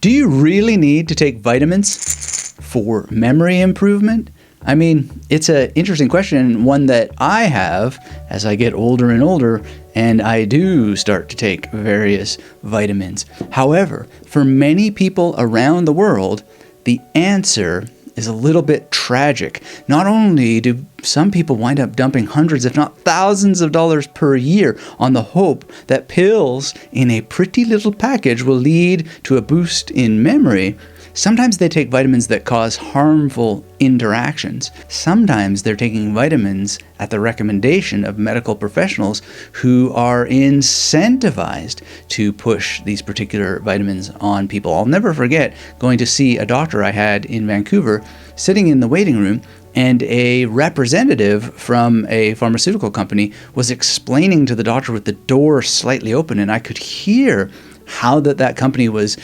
Do you really need to take vitamins for memory improvement? I mean, it's an interesting question, one that I have as I get older and older, and I do start to take various vitamins. However, for many people around the world, the answer is a little bit tragic. Not only do some people wind up dumping hundreds, if not thousands of dollars per year on the hope that pills in a pretty little package will lead to a boost in memory, sometimes they take vitamins that cause harmful interactions. Sometimes they're taking vitamins at the recommendation of medical professionals who are incentivized to push these particular vitamins on people. I'll never forget going to see a doctor I had in Vancouver, sitting in the waiting room, and a representative from a pharmaceutical company was explaining to the doctor with the door slightly open, and I could hear how that company was,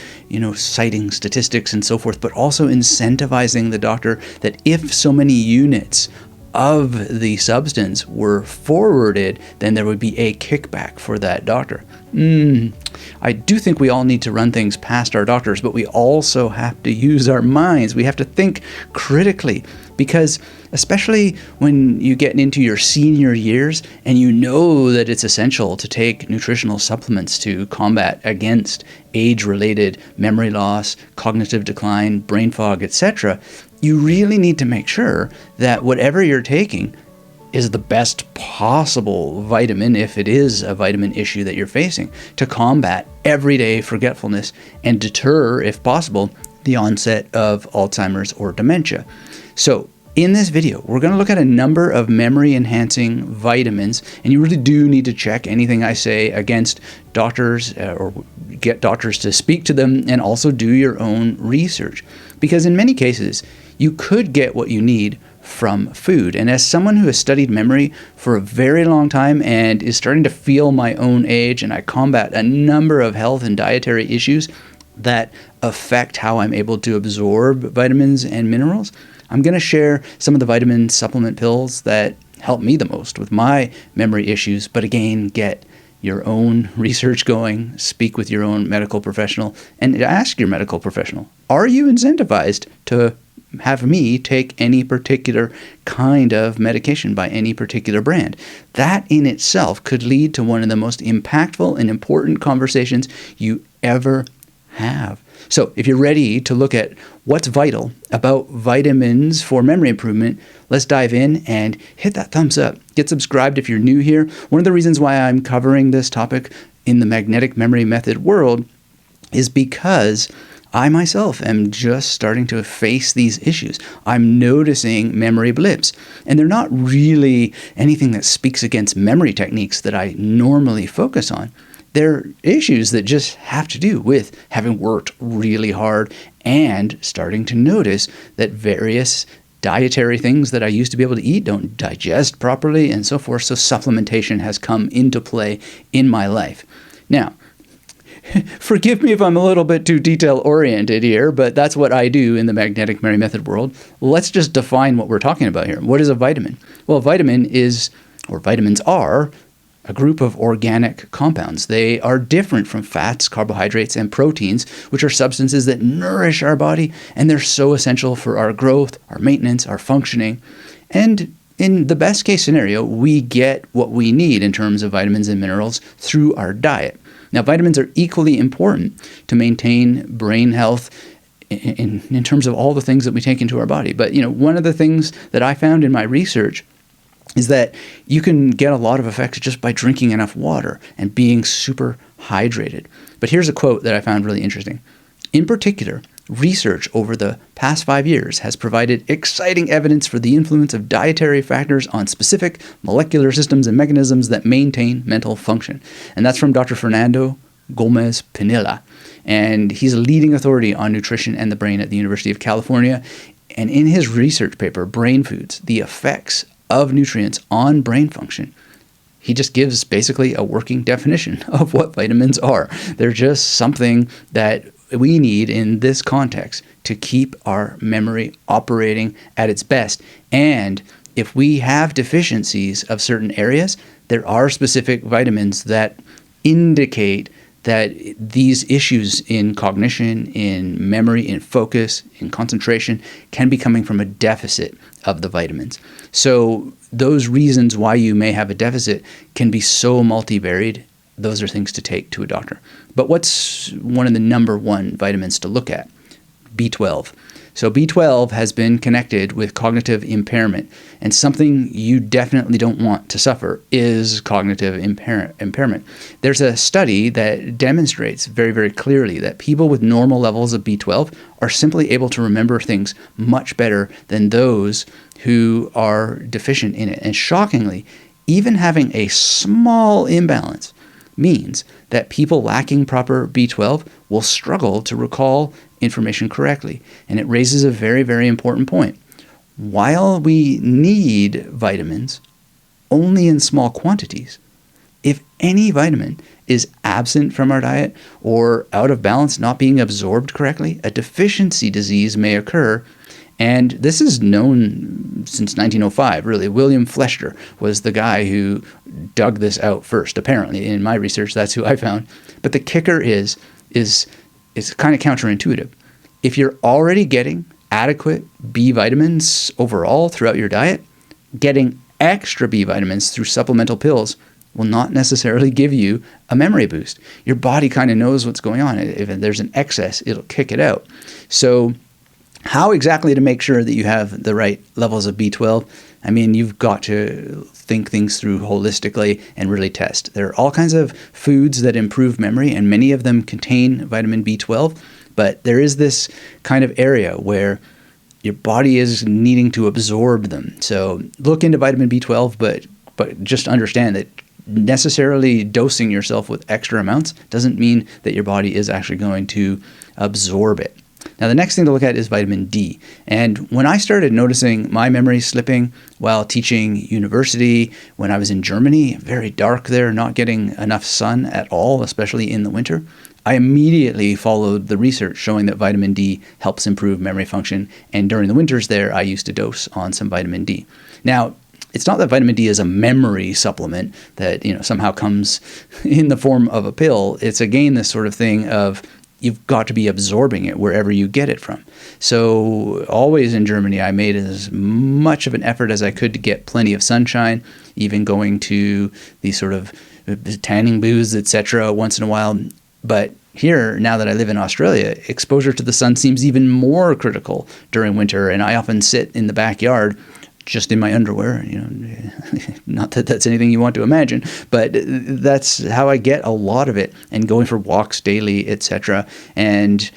citing statistics and so forth, but also incentivizing the doctor that if so many units of the substance were forwarded, then there would be a kickback for that doctor. I do think we all need to run things past our doctors, but we also have to use our minds. We have to think critically, because especially when you get into your senior years and you know that it's essential to take nutritional supplements to combat against age-related memory loss, cognitive decline, brain fog, etc., you really need to make sure that whatever you're taking is the best possible vitamin, if it is a vitamin issue that you're facing, to combat everyday forgetfulness and deter, if possible, the onset of Alzheimer's or dementia. So in this video, we're going to look at a number of memory-enhancing vitamins, and you really do need to check anything I say against doctors or get doctors to speak to them, and also do your own research. Because in many cases, you could get what you need from food. And as someone who has studied memory for a very long time and is starting to feel my own age, and I combat a number of health and dietary issues that affect how I'm able to absorb vitamins and minerals, I'm going to share some of the vitamin supplement pills that help me the most with my memory issues. But again, get your own research going, speak with your own medical professional, and ask your medical professional, are you incentivized to have me take any particular kind of medication by any particular brand? That in itself could lead to one of the most impactful and important conversations you ever have. So if you're ready to look at what's vital about vitamins for memory improvement, let's dive in and hit that thumbs up. Get subscribed if you're new here. One of the reasons why I'm covering this topic in the magnetic memory method world is because I myself am just starting to face these issues. I'm noticing memory blips, and they're not really anything that speaks against memory techniques that I normally focus on. They're issues that just have to do with having worked really hard and starting to notice that various dietary things that I used to be able to eat don't digest properly and so forth. So supplementation has come into play in my life. Now, forgive me if I'm a little bit too detail-oriented here, but that's what I do in the magnetic memory method world. Let's just define what we're talking about here. What is a vitamin? Well, a vitamin is, or vitamins are, a group of organic compounds. They are different from fats, carbohydrates, and proteins, which are substances that nourish our body, and they're so essential for our growth, our maintenance, our functioning. And in the best case scenario, we get what we need in terms of vitamins and minerals through our diet. Now, vitamins are equally important to maintain brain health in terms of all the things that we take into our body. But, one of the things that I found in my research is that you can get a lot of effects just by drinking enough water and being super hydrated. But here's a quote that I found really interesting. In particular, research over the past 5 years has provided exciting evidence for the influence of dietary factors on specific molecular systems and mechanisms that maintain mental function. And that's from Dr. Fernando Gomez Pinilla. And he's a leading authority on nutrition and the brain at the University of California. And in his research paper, Brain Foods, the Effects of Nutrients on Brain Function, he just gives basically a working definition of what vitamins are. They're just something that we need in this context to keep our memory operating at its best. And if we have deficiencies of certain areas, there are specific vitamins that indicate that these issues in cognition, in memory, in focus, in concentration can be coming from a deficit of the vitamins. So those reasons why you may have a deficit can be so multivariate. Those are things to take to a doctor. But what's one of the number one vitamins to look at? B12. So B12 has been connected with cognitive impairment, and something you definitely don't want to suffer is cognitive impairment. There's a study that demonstrates very, very clearly that people with normal levels of B12 are simply able to remember things much better than those who are deficient in it. And shockingly, even having a small imbalance means that people lacking proper B12 will struggle to recall information correctly. And it raises a very, very important point. While we need vitamins only in small quantities, if any vitamin is absent from our diet or out of balance, not being absorbed correctly, a deficiency disease may occur. And this is known since 1905, really. William Flesher was the guy who dug this out first. Apparently, in my research, that's who I found. But the kicker is kind of counterintuitive. If you're already getting adequate B vitamins overall throughout your diet, getting extra B vitamins through supplemental pills will not necessarily give you a memory boost. Your body kind of knows what's going on. If there's an excess, it'll kick it out. So how exactly to make sure that you have the right levels of B12? I mean, you've got to think things through holistically and really test. There are all kinds of foods that improve memory, and many of them contain vitamin B12, but there is this kind of area where your body is needing to absorb them. So look into vitamin B12, but just understand that necessarily dosing yourself with extra amounts doesn't mean that your body is actually going to absorb it. Now, the next thing to look at is vitamin D. And when I started noticing my memory slipping while teaching university, when I was in Germany, very dark there, not getting enough sun at all, especially in the winter, I immediately followed the research showing that vitamin D helps improve memory function. And during the winters there, I used to dose on some vitamin D. Now, it's not that vitamin D is a memory supplement that, somehow comes in the form of a pill. It's again this sort of thing of you've got to be absorbing it wherever you get it from. So always in Germany, I made as much of an effort as I could to get plenty of sunshine, even going to these sort of tanning booths, etc. once in a while. But here, now that I live in Australia, exposure to the sun seems even more critical during winter. And I often sit in the backyard just in my underwear, not that that's anything you want to imagine, but that's how I get a lot of it, and going for walks daily, etc. And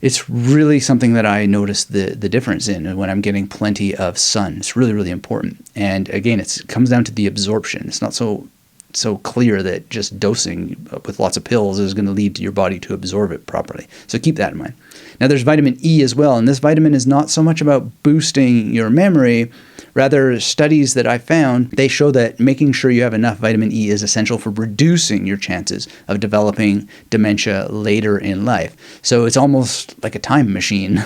it's really something that I notice the difference in when I'm getting plenty of sun. It's really, really important. And again, it comes down to the absorption. It's not so clear that just dosing with lots of pills is going to lead to your body to absorb it properly. So keep that in mind. Now, there's vitamin E as well, and this vitamin is not so much about boosting your memory. Rather, studies that I found, they show that making sure you have enough vitamin E is essential for reducing your chances of developing dementia later in life. So it's almost like a time machine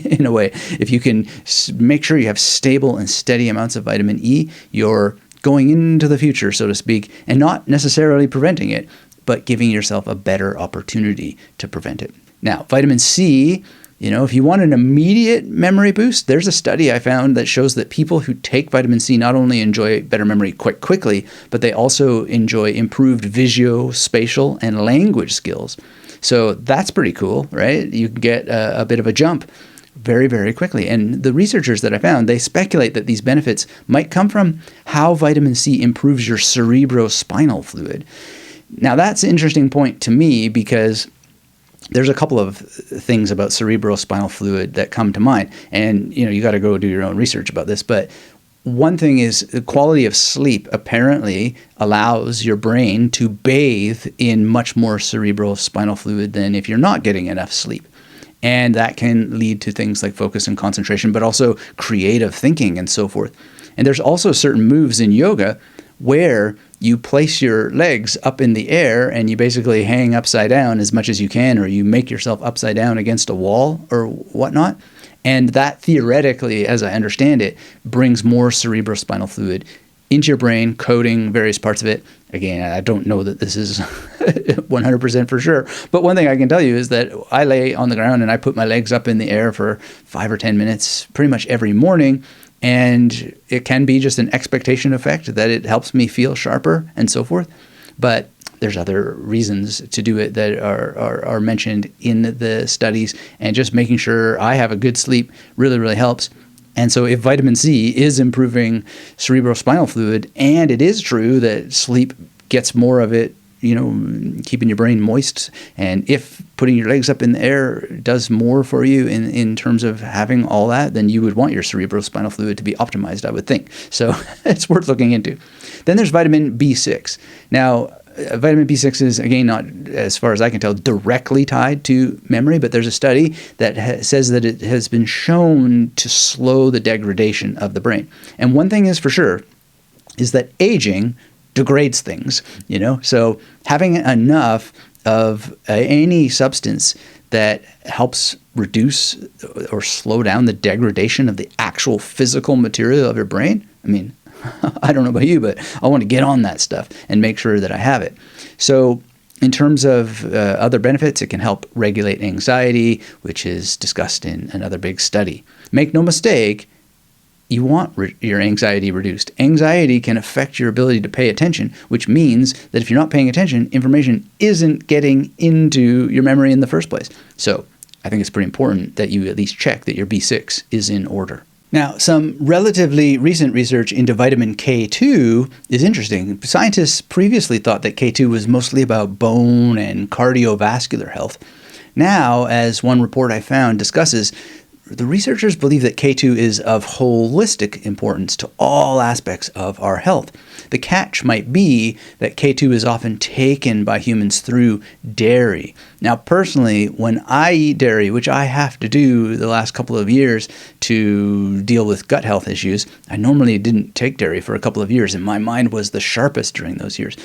in a way. If you can make sure you have stable and steady amounts of vitamin E, you're going into the future, so to speak, and not necessarily preventing it, but giving yourself a better opportunity to prevent it. Now, vitamin C, if you want an immediate memory boost, there's a study I found that shows that people who take vitamin C not only enjoy better memory quite quickly, but they also enjoy improved visuospatial and language skills. So that's pretty cool, right? You can get a bit of a jump very, very quickly. And the researchers that I found, they speculate that these benefits might come from how vitamin C improves your cerebrospinal fluid. Now, that's an interesting point to me because there's a couple of things about cerebrospinal fluid that come to mind. And, you got to go do your own research about this. But one thing is the quality of sleep apparently allows your brain to bathe in much more cerebrospinal fluid than if you're not getting enough sleep. And that can lead to things like focus and concentration, but also creative thinking and so forth. And there's also certain moves in yoga where you place your legs up in the air and you basically hang upside down as much as you can, or you make yourself upside down against a wall or whatnot. And that theoretically, as I understand it, brings more cerebrospinal fluid into your brain, coding various parts of it. Again, I don't know that this is 100% for sure, but one thing I can tell you is that I lay on the ground and I put my legs up in the air for 5 or 10 minutes pretty much every morning, and it can be just an expectation effect that it helps me feel sharper and so forth. But there's other reasons to do it that are mentioned in the studies, and just making sure I have a good sleep really, really helps. And so if vitamin C is improving cerebrospinal fluid, and it is true that sleep gets more of it, keeping your brain moist, and if putting your legs up in the air does more for you in terms of having all that, then you would want your cerebrospinal fluid to be optimized, I would think. So it's worth looking into. Then there's vitamin B6. Now, vitamin B6 is, again, not, as far as I can tell, directly tied to memory, but there's a study that says that it has been shown to slow the degradation of the brain. And one thing is for sure, is that aging degrades things, So having enough of any substance that helps reduce or slow down the degradation of the actual physical material of your brain, I mean, I don't know about you, but I want to get on that stuff and make sure that I have it. So in terms of other benefits, it can help regulate anxiety, which is discussed in another big study. Make no mistake, you want your anxiety reduced. Anxiety can affect your ability to pay attention, which means that if you're not paying attention, information isn't getting into your memory in the first place. So I think it's pretty important that you at least check that your B6 is in order. Now, some relatively recent research into vitamin K2 is interesting. Scientists previously thought that K2 was mostly about bone and cardiovascular health. Now, as one report I found discusses, the researchers believe that K2 is of holistic importance to all aspects of our health. The catch might be that K2 is often taken by humans through dairy. Now, personally, when I eat dairy, which I have to do the last couple of years to deal with gut health issues, I normally didn't take dairy for a couple of years, and my mind was the sharpest during those years.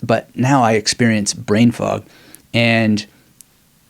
But now I experience brain fog, and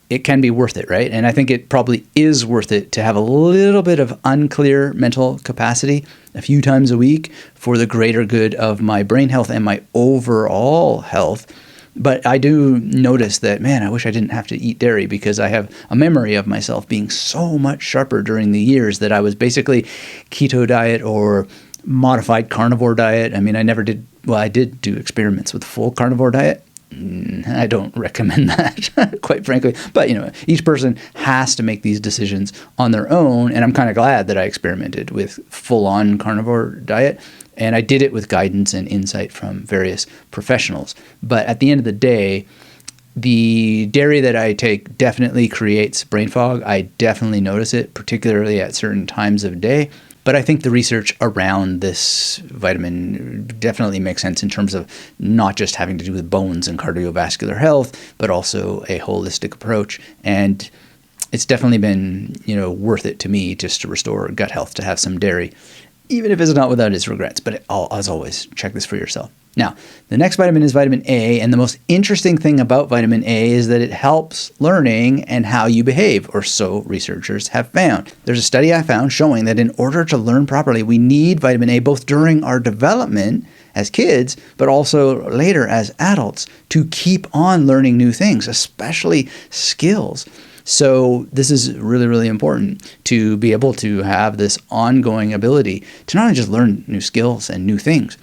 it can be worth it, right? And I think it probably is worth it to have a little bit of unclear mental capacity a few times a week for the greater good of my brain health and my overall health. But I do notice that, man, I wish I didn't have to eat dairy, because I have a memory of myself being so much sharper during the years that I was basically keto diet or modified carnivore diet. I mean, I did do experiments with full carnivore diet. I don't recommend that, quite frankly. But, each person has to make these decisions on their own. And I'm kind of glad that I experimented with full-on carnivore diet. And I did it with guidance and insight from various professionals. But at the end of the day, the dairy that I take definitely creates brain fog. I definitely notice it, particularly at certain times of day. But I think the research around this vitamin definitely makes sense in terms of not just having to do with bones and cardiovascular health, but also a holistic approach. And it's definitely been, worth it to me just to restore gut health to have some dairy, even if it's not without its regrets. But as always, check this for yourself. Now, the next vitamin is vitamin A, and the most interesting thing about vitamin A is that it helps learning and how you behave, or so researchers have found. There's a study I found showing that in order to learn properly, we need vitamin A both during our development as kids, but also later as adults, to keep on learning new things, especially skills. So this is really, really important to be able to have this ongoing ability to not only just learn new skills and new things,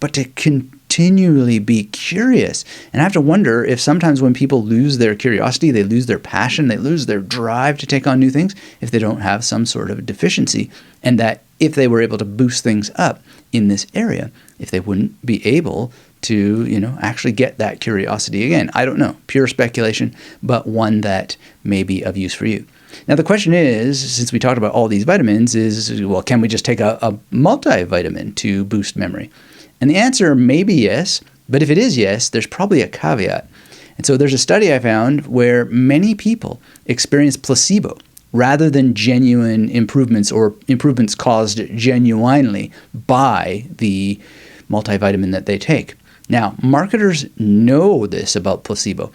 but to continually be curious. And I have to wonder if sometimes when people lose their curiosity, they lose their passion, they lose their drive to take on new things, if they don't have some sort of deficiency, and that if they were able to boost things up in this area, if they wouldn't be able to, actually get that curiosity again. I don't know, pure speculation, but one that may be of use for you. Now, the question is, since we talked about all these vitamins, well, can we just take a multivitamin to boost memory? And the answer may be yes, but if it is yes, there's probably a caveat. And so there's a study I found where many people experience placebo rather than genuine improvements, or improvements caused genuinely by the multivitamin that they take. Now, marketers know this about placebo,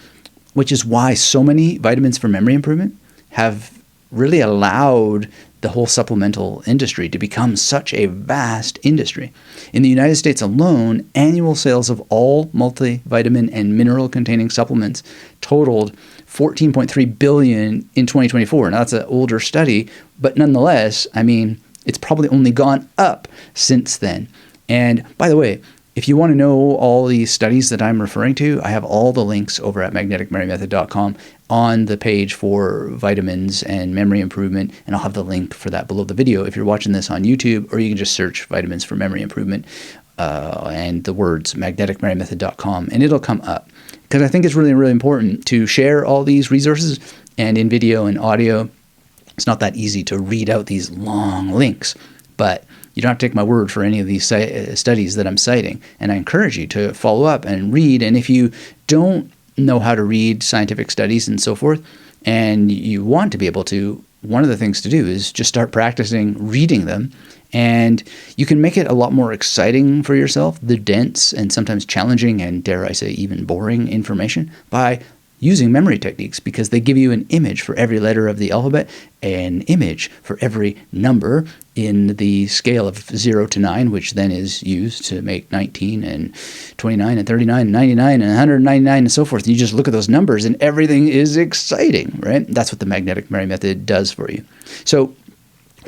which is why so many vitamins for memory improvement have really allowed the whole supplemental industry to become such a vast industry. In the United States alone, annual sales of all multivitamin and mineral containing supplements totaled $14.3 billion in 2024. Now that's an older study, but nonetheless, I mean, it's probably only gone up since then. And by the way, if you want to know all these studies that I'm referring to, I have all the links over at magneticmarymethod.com on the page for vitamins and memory improvement, and I'll have the link for that below the video if you're watching this on YouTube, or you can just search vitamins for memory improvement and the words magneticmarymethod.com, and it'll come up. Because I think it's really, really important to share all these resources, and in video and audio, it's not that easy to read out these long links, but you don't have to take my word for any of these studies that I'm citing. And I encourage you to follow up and read. And if you don't know how to read scientific studies and so forth, and you want to be able to, one of the things to do is just start practicing reading them. And you can make it a lot more exciting for yourself, the dense and sometimes challenging and, dare I say, even boring information, by using memory techniques, because they give you an image for every letter of the alphabet, an image for every number in the scale of 0 to 9, which then is used to make 19 and 29 and 39 and 99 and 199 and so forth. And you just look at those numbers and everything is exciting, right? That's what the magnetic Mary method does for you. So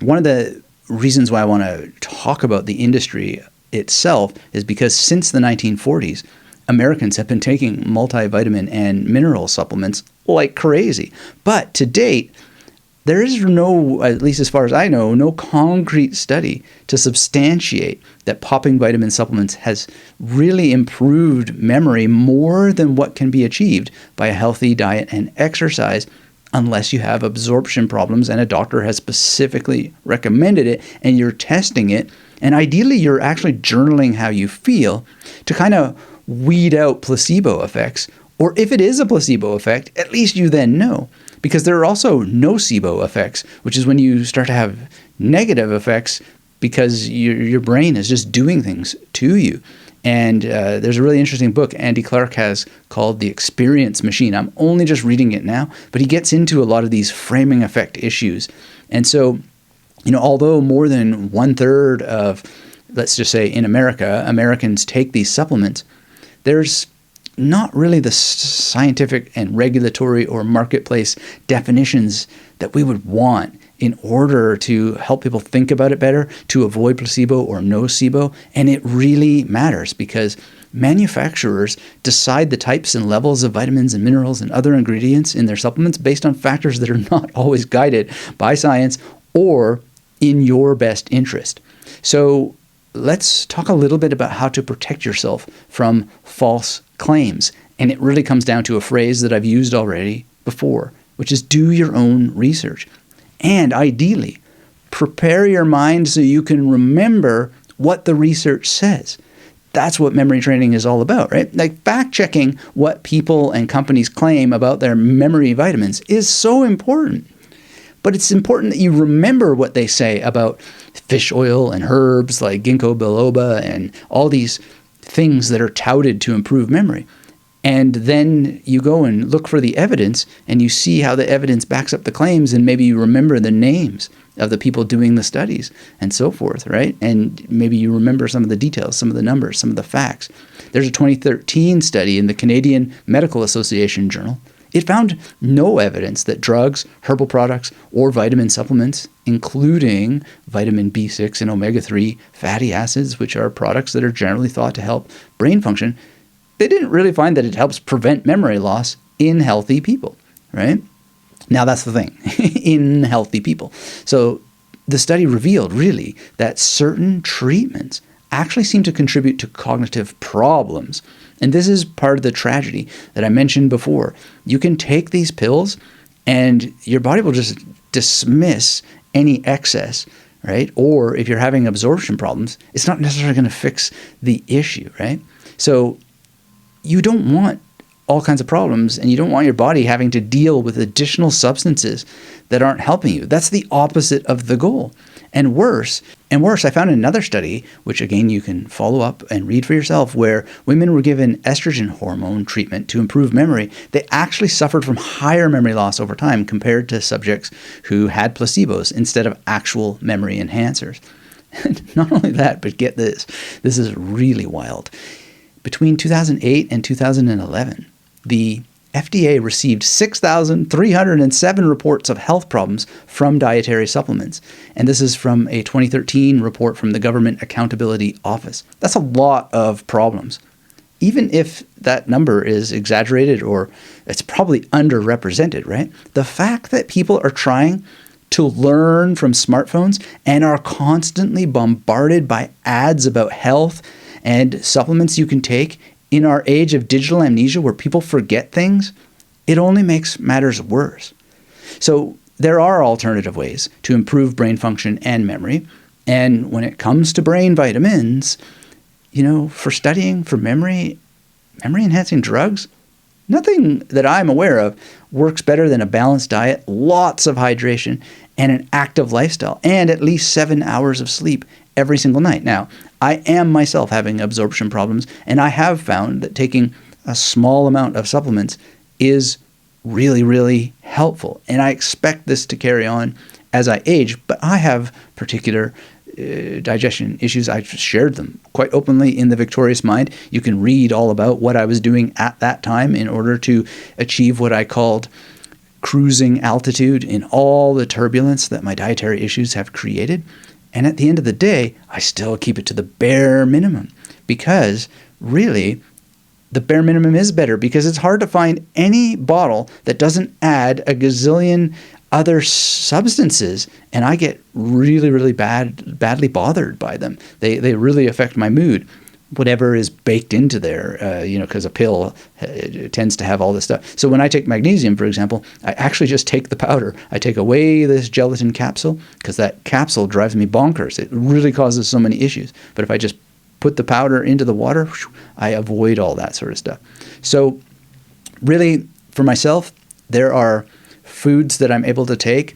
one of the reasons why I want to talk about the industry itself is because since the 1940s, Americans have been taking multivitamin and mineral supplements like crazy. But to date, there is no, at least as far as I know, no concrete study to substantiate that popping vitamin supplements has really improved memory more than what can be achieved by a healthy diet and exercise, unless you have absorption problems and a doctor has specifically recommended it and you're testing it. And ideally, you're actually journaling how you feel to kind of weed out placebo effects. Or if it is a placebo effect, at least you then know. Because there are also nocebo effects, which is when you start to have negative effects because your brain is just doing things to you. And there's a really interesting book Andy Clark has called The Experience Machine. I'm only just reading it now, but he gets into a lot of these framing effect issues. And so, you know, although more than 1/3 of, let's just say in America, Americans take these supplements, there's not really the scientific and regulatory or marketplace definitions that we would want in order to help people think about it better, to avoid placebo or nocebo. And it really matters because manufacturers decide the types and levels of vitamins and minerals and other ingredients in their supplements based on factors that are not always guided by science or in your best interest. So let's talk a little bit about how to protect yourself from false claims. And it really comes down to a phrase that I've used already before, which is do your own research. And ideally, prepare your mind so you can remember what the research says. That's what memory training is all about, right? Like fact-checking what people and companies claim about their memory vitamins is so important. But it's important that you remember what they say about fish oil and herbs like ginkgo biloba and all these things that are touted to improve memory. And then you go and look for the evidence and you see how the evidence backs up the claims, and maybe you remember the names of the people doing the studies and so forth, right? And maybe you remember some of the details, some of the numbers, some of the facts. There's a 2013 study in the Canadian Medical Association Journal. It found no evidence that drugs, herbal products, or vitamin supplements, including vitamin B6 and omega-3 fatty acids, which are products that are generally thought to help brain function, they didn't really find that it helps prevent memory loss in healthy people, right? Now that's the thing, in healthy people. So the study revealed really that certain treatments actually seem to contribute to cognitive problems. And this is part of the tragedy that I mentioned before. You can take these pills and your body will just dismiss any excess, right? Or if you're having absorption problems, it's not necessarily going to fix the issue, right? So you don't want all kinds of problems, and you don't want your body having to deal with additional substances that aren't helping you. That's the opposite of the goal. And worse, I found in another study, which again you can follow up and read for yourself, where women were given estrogen hormone treatment to improve memory. They actually suffered from higher memory loss over time compared to subjects who had placebos instead of actual memory enhancers. Not only that, but get this. This is really wild. Between 2008 and 2011, the FDA received 6,307 reports of health problems from dietary supplements. And this is from a 2013 report from the Government Accountability Office. That's a lot of problems. Even if that number is exaggerated or it's probably underrepresented, right? The fact that people are trying to learn from smartphones and are constantly bombarded by ads about health and supplements you can take in our age of digital amnesia where people forget things, it only makes matters worse. So there are alternative ways to improve brain function and memory. And when it comes to brain vitamins, for studying for memory enhancing drugs, nothing that I'm aware of works better than a balanced diet, lots of hydration, and an active lifestyle, and at least 7 hours of sleep every single night. Now, I am myself having absorption problems, and I have found that taking a small amount of supplements is really, really helpful. And I expect this to carry on as I age, but I have particular digestion issues. I've shared them quite openly in The Victorious Mind. You can read all about what I was doing at that time in order to achieve what I called cruising altitude in all the turbulence that my dietary issues have created. And at the end of the day, I still keep it to the bare minimum because really the bare minimum is better because it's hard to find any bottle that doesn't add a gazillion other substances, and I get really, really badly bothered by them. They really affect my mood. Whatever is baked into there, because a pill tends to have all this stuff. So when I take magnesium, for example, I actually just take the powder. I take away this gelatin capsule because that capsule drives me bonkers. It really causes so many issues. But if I just put the powder into the water, I avoid all that sort of stuff. So really, for myself, there are foods that I'm able to take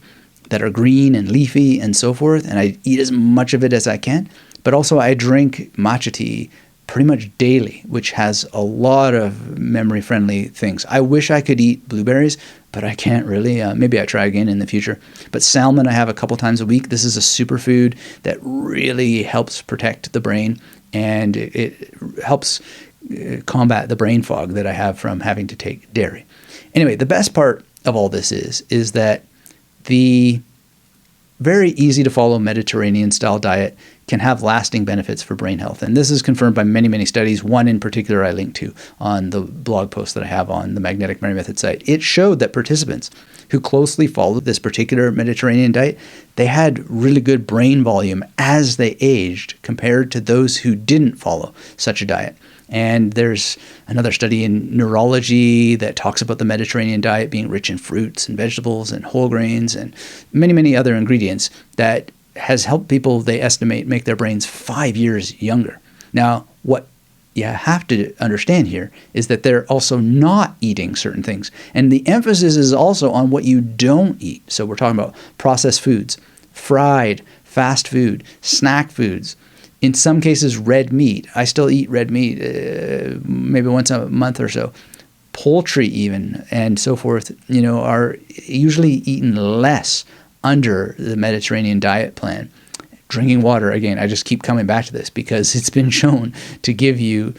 that are green and leafy and so forth, and I eat as much of it as I can. But also I drink matcha tea pretty much daily, which has a lot of memory-friendly things. I wish I could eat blueberries, but I can't really. Maybe I try again in the future. But salmon I have a couple times a week. This is a superfood that really helps protect the brain, and it helps combat the brain fog that I have from having to take dairy. Anyway, the best part of all this is that the very easy to follow Mediterranean style diet can have lasting benefits for brain health. And this is confirmed by many, many studies. One in particular I linked to on the blog post that I have on the Magnetic Memory Method site. It showed that participants who closely followed this particular Mediterranean diet, they had really good brain volume as they aged compared to those who didn't follow such a diet. And there's another study in neurology that talks about the Mediterranean diet being rich in fruits and vegetables and whole grains and many, many other ingredients that has helped people, they estimate, make their brains 5 years younger. Now, what you have to understand here is that they're also not eating certain things. And the emphasis is also on what you don't eat. So we're talking about processed foods, fried, fast food, snack foods. In some cases, red meat. I still eat red meat maybe once a month or so. Poultry even, and so forth, are usually eaten less under the Mediterranean diet plan. Drinking water, again, I just keep coming back to this because it's been shown to give you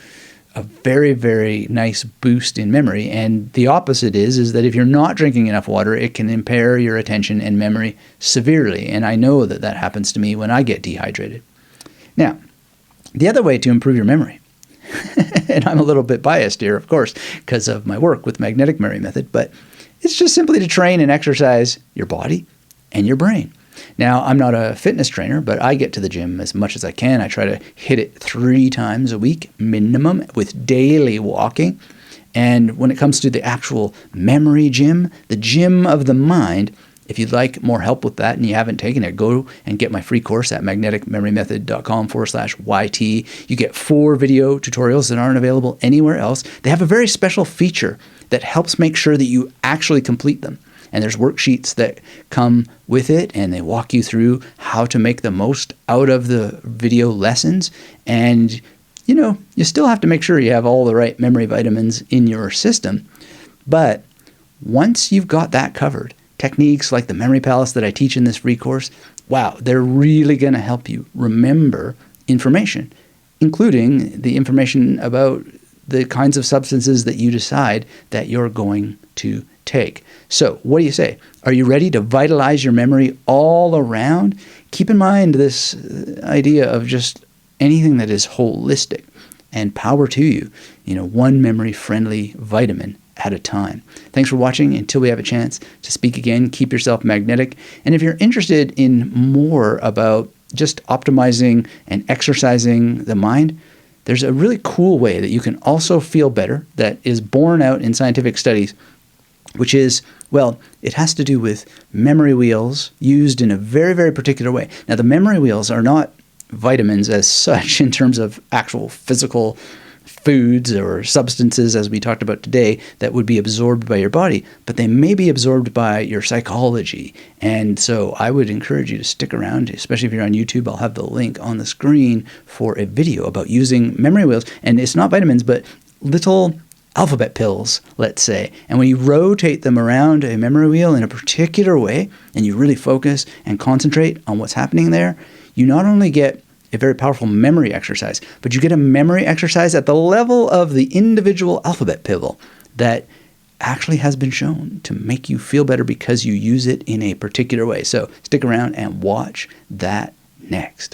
a very, very nice boost in memory. And the opposite is that if you're not drinking enough water, it can impair your attention and memory severely. And I know that that happens to me when I get dehydrated. Now, the other way to improve your memory, and I'm a little bit biased here, of course, because of my work with Magnetic Memory Method, but it's just simply to train and exercise your body and your brain. Now, I'm not a fitness trainer, but I get to the gym as much as I can. I try to hit it 3 times a week minimum with daily walking. And when it comes to the actual memory gym, the gym of the mind, If you'd like more help with that and you haven't taken it, go and get my free course at magneticmemorymethod.com/YT. You get 4 video tutorials that aren't available anywhere else. They have a very special feature that helps make sure that you actually complete them. And there's worksheets that come with it, and they walk you through how to make the most out of the video lessons. And, you still have to make sure you have all the right memory vitamins in your system. But once you've got that covered, techniques like the Memory Palace that I teach in this free course, wow, they're really going to help you remember information, including the information about the kinds of substances that you decide that you're going to take. So what do you say? Are you ready to vitalize your memory all around? Keep in mind this idea of just anything that is holistic, and power to you, one memory-friendly vitamin at a time. Thanks for watching. Until we have a chance to speak again, keep yourself magnetic. And if you're interested in more about just optimizing and exercising the mind, there's a really cool way that you can also feel better that is borne out in scientific studies, which is, well, it has to do with memory wheels used in a very, very particular way. Now, the memory wheels are not vitamins as such in terms of actual physical foods or substances, as we talked about today, that would be absorbed by your body, but they may be absorbed by your psychology. And so I would encourage you to stick around, especially if you're on YouTube. I'll have the link on the screen for a video about using memory wheels. And it's not vitamins, but little alphabet pills, let's say. And when you rotate them around a memory wheel in a particular way, and you really focus and concentrate on what's happening there, you not only get a very powerful memory exercise, but you get a memory exercise at the level of the individual alphabet pill that actually has been shown to make you feel better because you use it in a particular way. So stick around and watch that next.